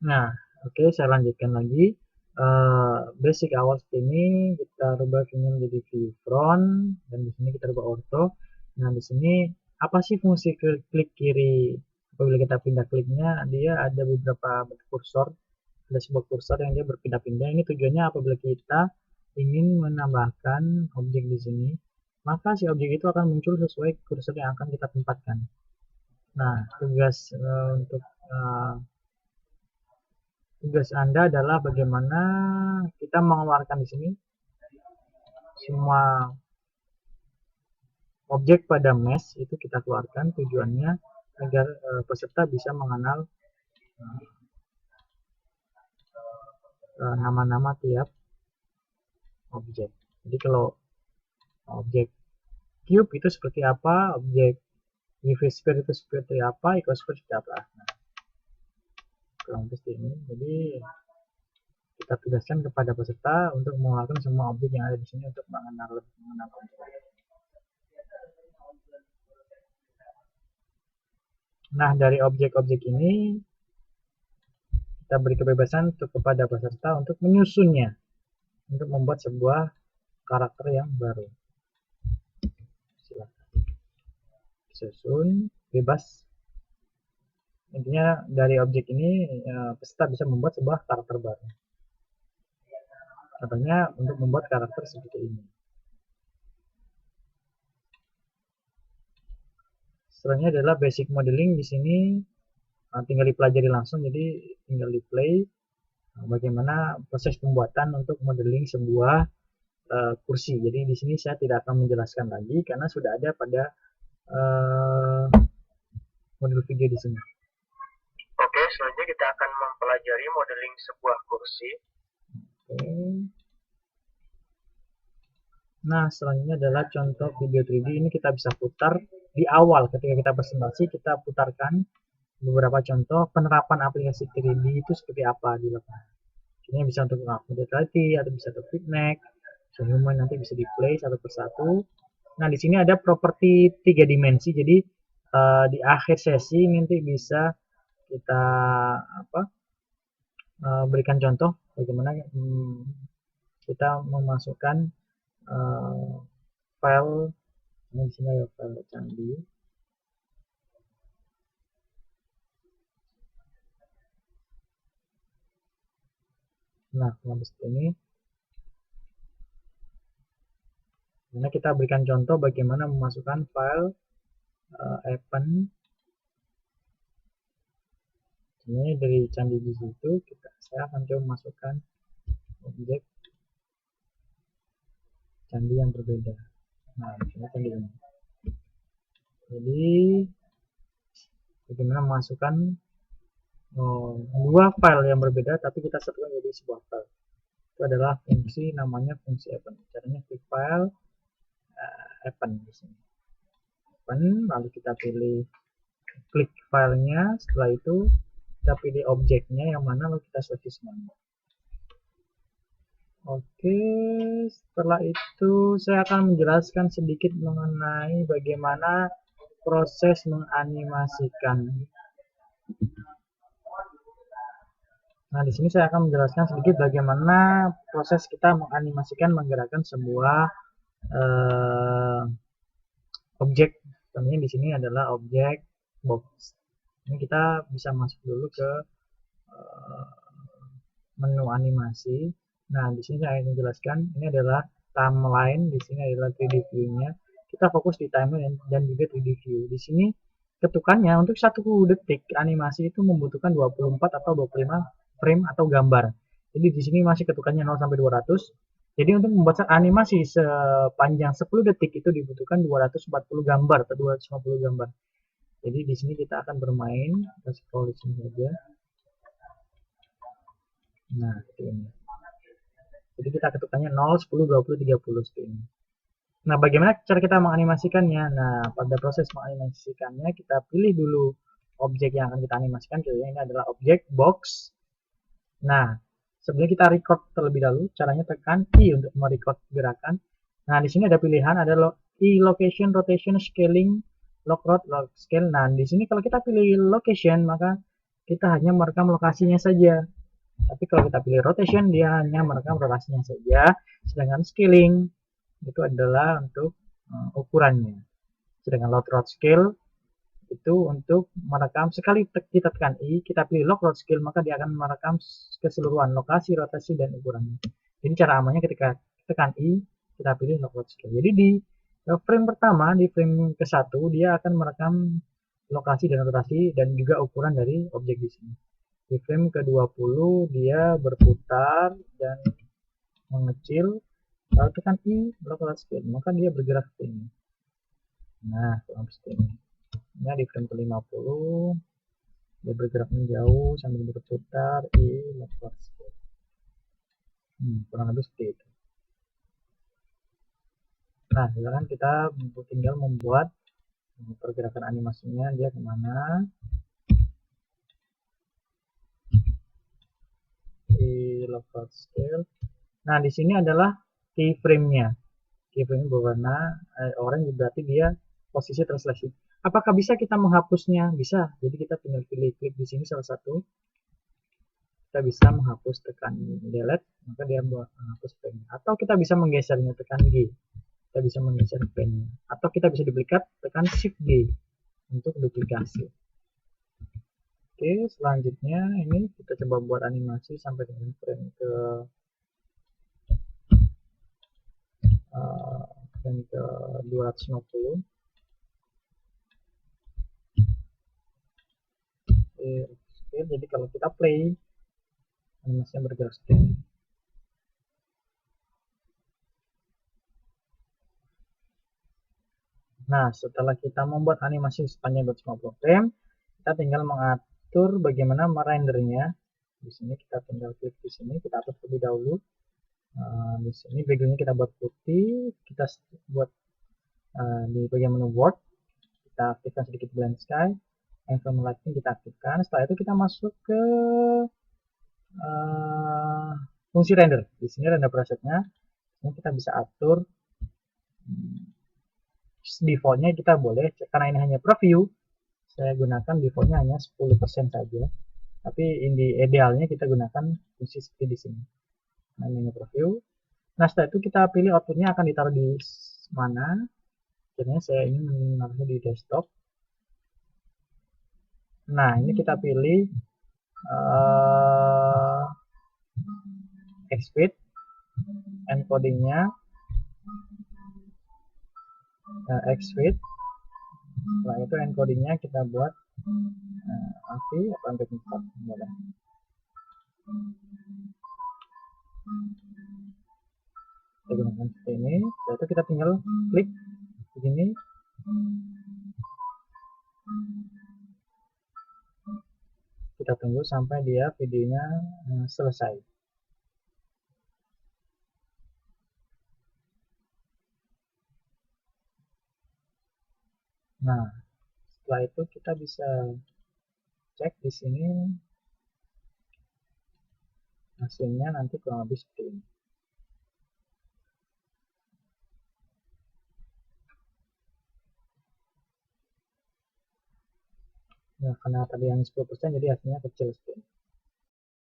Nah, oke, saya lanjutkan lagi. Basic awal seperti ini kita rubah ini menjadi view front dan di sini kita rubah ortho. Nah, di sini apa sih fungsi klik kiri? Apabila kita pindah kliknya, dia ada beberapa bentuk kursor, ada sebuah kursor yang dia berpindah-pindah. Ini tujuannya apabila kita ingin menambahkan objek di sini, maka si objek itu akan muncul sesuai kursor yang akan kita tempatkan. Nah, tugas Anda adalah bagaimana kita mengeluarkan di sini semua objek pada mesh itu kita keluarkan, tujuannya agar peserta bisa mengenal nama-nama tiap objek. Jadi kalau objek cube itu seperti apa, objek UV sphere itu seperti apa, icosphere seperti apa. Nah, kurang lebih seperti ini. Jadi kita tugaskan kepada peserta untuk mengeluarkan semua objek yang ada di sini untuk mengenal objek. Nah, dari objek-objek ini kita beri kebebasan kepada peserta untuk menyusunnya, untuk membuat sebuah karakter yang baru. Silakan susun bebas. Intinya dari objek ini peserta bisa membuat sebuah karakter baru. Contohnya untuk membuat karakter seperti ini. Selanjutnya adalah basic modeling. Di sini tinggal dipelajari langsung, jadi tinggal di play bagaimana proses pembuatan untuk modeling sebuah kursi. Jadi di sini saya tidak akan menjelaskan lagi karena sudah ada pada model video di sini. Oke, selanjutnya kita akan mempelajari modeling sebuah kursi. Oke. Nah, selanjutnya adalah contoh video 3D. Ini kita bisa putar di awal ketika kita presentasi, kita putarkan beberapa contoh penerapan aplikasi 3D itu seperti apa di lapangan. Ini bisa untuk augmented reality atau bisa untuk feedback, sehingga nanti bisa di play satu persatu. Nah, di sini ada properti 3 dimensi. Jadi di akhir sesi nanti bisa kita berikan contoh bagaimana kita memasukkan file. Ini di sini ada file candi. Nah, seperti ini. Karena kita berikan contoh bagaimana memasukkan file event. Ini dari candi di situ saya akan coba masukkan objek candi yang berbeda. Nah, ini candi ini. Jadi bagaimana memasukkan dua file yang berbeda tapi kita satukan jadi sebuah file. Itu adalah fungsi namanya fungsi event. Caranya klik file event di sini. Event, lalu kita pilih klik filenya, setelah itu kita pilih objeknya yang mana lalu kita seleksi semuanya. Oke, setelah itu saya akan menjelaskan sedikit mengenai bagaimana proses menganimasikan. Nah, di sini saya akan menjelaskan sedikit bagaimana proses kita menganimasikan menggerakkan sebuah objek. Contohnya di sini adalah objek box. Ini kita bisa masuk dulu ke menu animasi. Nah, di sini saya ingin menjelaskan ini adalah timeline, di sini adalah 3D view-nya. Kita fokus di timeline dan juga 3D view. Di sini ketukannya untuk 1 detik animasi itu membutuhkan 24 atau 25 frame atau gambar. Jadi di sini masih ketukannya 0 sampai 200. Jadi untuk membuat animasi sepanjang 10 detik itu dibutuhkan 240 gambar atau 250 gambar. Jadi di sini kita akan bermain, kita scroll di sini saja. Nah, seperti ini. Jadi kita ketukannya 0, 10, 20, 30 seperti ini. Nah, bagaimana cara kita menganimasikannya? Nah, pada proses menganimasikannya kita pilih dulu objek yang akan kita animasikan. Contohnya ini adalah objek box. Nah, sebelum kita record terlebih dahulu, caranya tekan I untuk merecord gerakan. Nah, di sini ada pilihan, ada location, rotation, scaling, lock rod, lock scale. Nah, di sini kalau kita pilih location, maka kita hanya merekam lokasinya saja. Tapi kalau kita pilih rotation, dia hanya merekam lokasinya saja. Sedangkan scaling itu adalah untuk ukurannya. Sedangkan load road scale itu untuk merekam sekali kita tekan I, kita pilih lock road scale, maka dia akan merekam keseluruhan lokasi, rotasi, dan ukurannya. Jadi cara amannya ketika tekan I, kita pilih lock road scale. Jadi di frame pertama, di frame ke-1, dia akan merekam lokasi dan rotasi dan juga ukuran dari objek di sini. Di frame ke-20 dia berputar dan mengecil, lalu tekan I, lock road scale, maka dia bergerak ke sini. Nah, seperti ini. Nah, di frame ke-50 dia bergerak menjauh sambil berputar di level scale. Kurang lebih seperti itu. Nah, sekarang kita tinggal membuat pergerakan animasinya, dia kemana di level scale. Nah, di sini adalah keyframe-nya. Keyframe berwarna orange, berarti dia posisi terseleksi. Apakah bisa kita menghapusnya? Bisa. Jadi kita tinggal pilih klik di sini salah satu. Kita bisa menghapus, tekan delete, maka dia menghapus frame. Atau kita bisa menggesernya, tekan G. Kita bisa menggeser frame. Atau kita bisa duplikat, tekan shift G untuk duplikasi. Oke, selanjutnya ini kita coba buat animasi sampai dengan frame ke 250. Oke, jadi kalau kita play, animasinya bergerak seperti ini. Nah, setelah kita membuat animasi sepanjang 250 frame, kita tinggal mengatur bagaimana merendernya. Di sini kita tinggal klik di sini, kita atur terlebih dahulu. Di sini backgroundnya kita buat putih, kita buat di bagian menu Word, kita aktifkan sedikit blend sky, environment lighting kita aktifkan. Setelah itu kita masuk ke fungsi render. Di sini render presetnya, ini kita bisa atur defaultnya, kita boleh, karena ini hanya preview, saya gunakan defaultnya hanya 10% saja. Tapi idealnya kita gunakan fungsi seperti di sini. Nah, ini preview. Nah, setelah itu kita pilih outputnya akan ditaruh di mana. Akhirnya saya ingin menaruhnya di desktop. Nah, ini kita pilih XFIT, encodingnya XFIT. Setelah itu encodingnya kita buat AVI atau MP4 boleh. Kita gunakan seperti ini. Setelah itu kita tinggal klik begini. Kita tunggu sampai dia videonya selesai. Nah, setelah itu kita bisa cek di sini hasilnya nanti kurang lebih seperti ini. Nah, karena tadi yang 10% jadi hasilnya kecil seperti ini.